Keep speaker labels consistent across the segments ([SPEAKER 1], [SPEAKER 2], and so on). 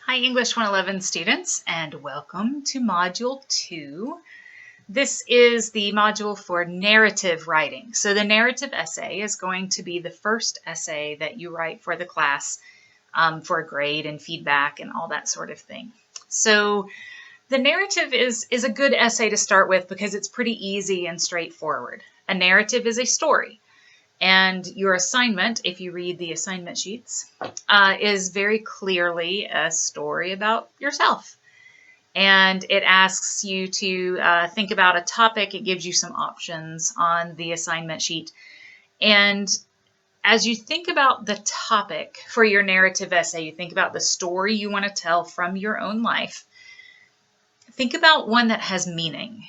[SPEAKER 1] Hi English 111 students, and welcome to Module 2. This is the module for narrative writing. So the narrative essay is going to be the first essay that you write for the class for a grade and feedback and all that sort of thing. So the narrative is a good essay to start with because it's pretty easy and straightforward. A narrative is a story. And your assignment, if you read the assignment sheets, is very clearly a story about yourself. And it asks you to think about a topic. It gives you some options on the assignment sheet. And as you think about the topic for your narrative essay, you think about the story you want to tell from your own life. Think about one that has meaning.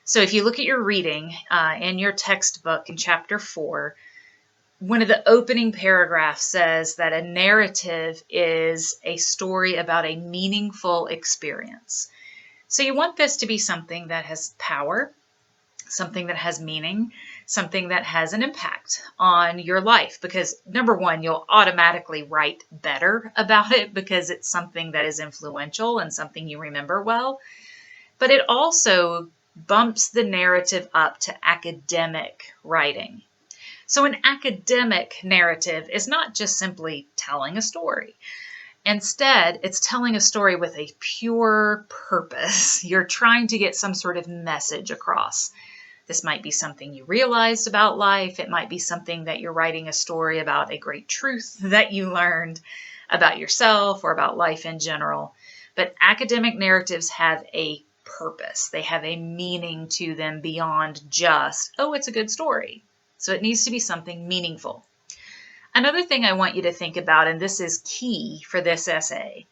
[SPEAKER 1] So if you look at your reading in your textbook in chapter 4, one of the opening paragraphs says that a narrative is a story about a meaningful experience. So you want this to be something that has power, something that has meaning, something that has an impact on your life. Because number one, you'll automatically write better about it because it's something that is influential and something you remember well. But it also bumps the narrative up to academic writing. So an academic narrative is not just simply telling a story. Instead, it's telling a story with a pure purpose. You're trying to get some sort of message across. This might be something you realized about life. It might be something that you're writing a story about, a great truth that you learned about yourself or about life in general. But academic narratives have a purpose. They have a meaning to them beyond just, oh, it's a good story. So it needs to be something meaningful. Another thing I want you to think about, and this is key for this essay,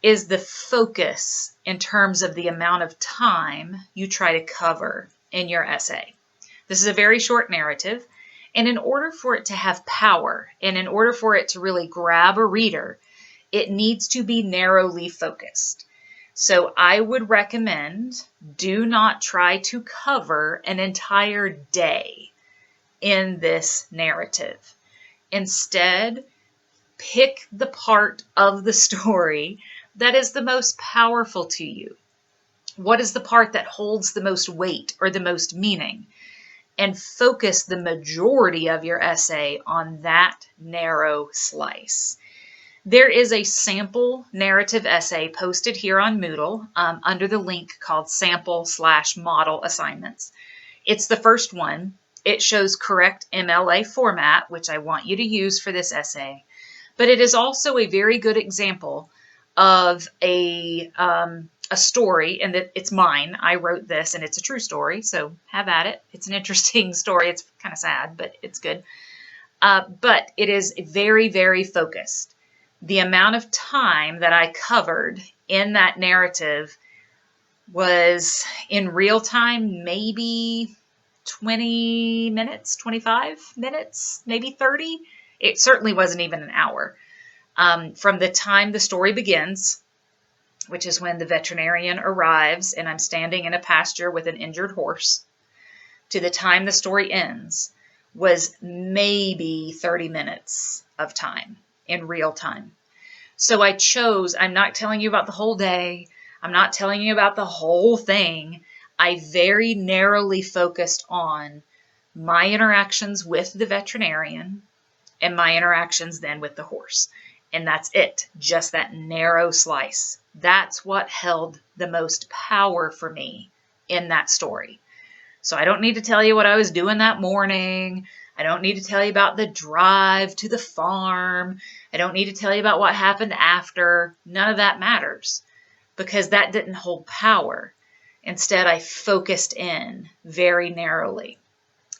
[SPEAKER 1] is the focus in terms of the amount of time you try to cover in your essay. This is a very short narrative, and in order for it to have power, and in order for it to really grab a reader, it needs to be narrowly focused. So I would recommend do not try to cover an entire day in this narrative. Instead, pick the part of the story that is the most powerful to you. What is the part that holds the most weight or the most meaning? And focus the majority of your essay on that narrow slice. There is a sample narrative essay posted here on Moodle under the link called Sample/Model Assignments. It's the first one. It shows correct MLA format, which I want you to use for this essay. But it is also a very good example of a story, and that it's mine. I wrote this, and it's a true story, so have at it. It's an interesting story. It's kind of sad, but it's good. But it is very, very focused. The amount of time that I covered in that narrative was, in real time, maybe 20 minutes, 25 minutes, maybe 30. It certainly wasn't even an hour. From the time the story begins, which is when the veterinarian arrives and I'm standing in a pasture with an injured horse, to the time the story ends was maybe 30 minutes of time in real time. So I chose, I'm not telling you about the whole day. I'm not telling you about the whole thing. I very narrowly focused on my interactions with the veterinarian and my interactions then with the horse. And that's it, just that narrow slice. That's what held the most power for me in that story. So I don't need to tell you what I was doing that morning. I don't need to tell you about the drive to the farm. I don't need to tell you about what happened after. None of that matters because that didn't hold power. Instead, I focused in very narrowly.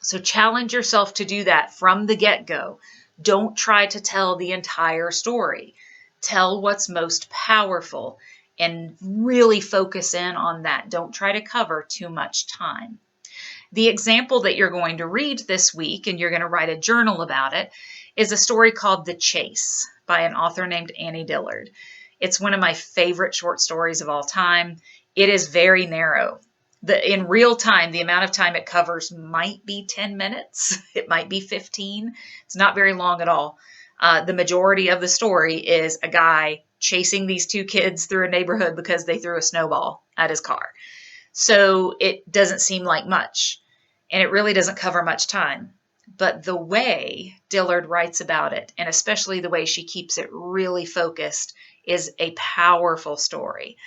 [SPEAKER 1] So challenge yourself to do that from the get-go. Don't try to tell the entire story. Tell what's most powerful and really focus in on that. Don't try to cover too much time. The example that you're going to read this week, and you're going to write a journal about it, is a story called The Chase by an author named Annie Dillard. It's one of my favorite short stories of all time. It is very narrow. In real time, the amount of time it covers might be 10 minutes. It might be 15. It's not very long at all. The majority of the story is a guy chasing these two kids through a neighborhood because they threw a snowball at his car. So it doesn't seem like much, and it really doesn't cover much time. But the way Dillard writes about it, and especially the way she keeps it really focused, is a powerful story.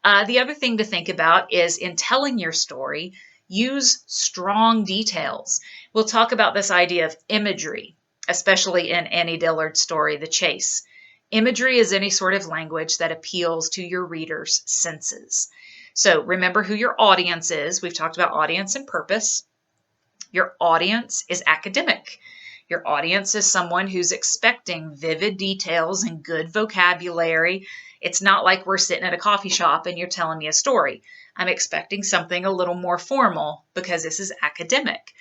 [SPEAKER 1] The other thing to think about is in telling your story, use strong details. We'll talk about this idea of imagery, especially in Annie Dillard's story, The Chase. Imagery is any sort of language that appeals to your reader's senses. So remember who your audience is. We've talked about audience and purpose. Your audience is academic. Your audience is someone who's expecting vivid details and good vocabulary. It's not like we're sitting at a coffee shop and you're telling me a story. I'm expecting something a little more formal because this is academic.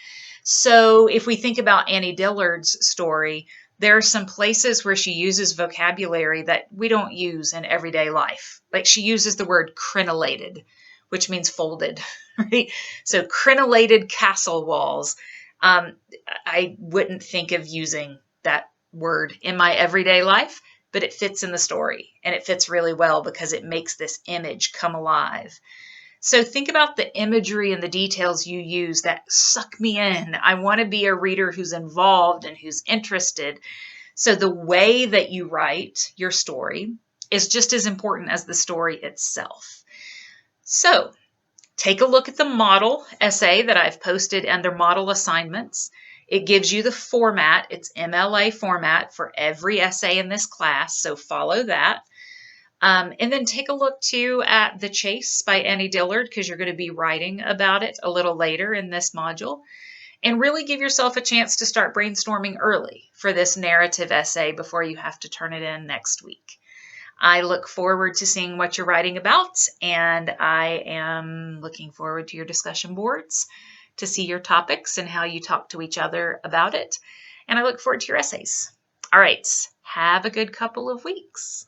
[SPEAKER 1] So if we think about Annie Dillard's story, there are some places where she uses vocabulary that we don't use in everyday life. Like she uses the word crenellated, which means folded, right? So crenellated castle walls. I wouldn't think of using that word in my everyday life, but it fits in the story, and it fits really well because it makes this image come alive. So think about the imagery and the details you use that suck me in. I want to be a reader who's involved and who's interested. So the way that you write your story is just as important as the story itself. So take a look at the model essay that I've posted under model assignments. It gives you the format. It's MLA format for every essay in this class, so follow that. And then take a look too at The Chase by Annie Dillard, because you're going to be writing about it a little later in this module. And really give yourself a chance to start brainstorming early for this narrative essay before you have to turn it in next week. I look forward to seeing what you're writing about, and I am looking forward to your discussion boards to see your topics and how you talk to each other about it. And I look forward to your essays. All right, have a good couple of weeks.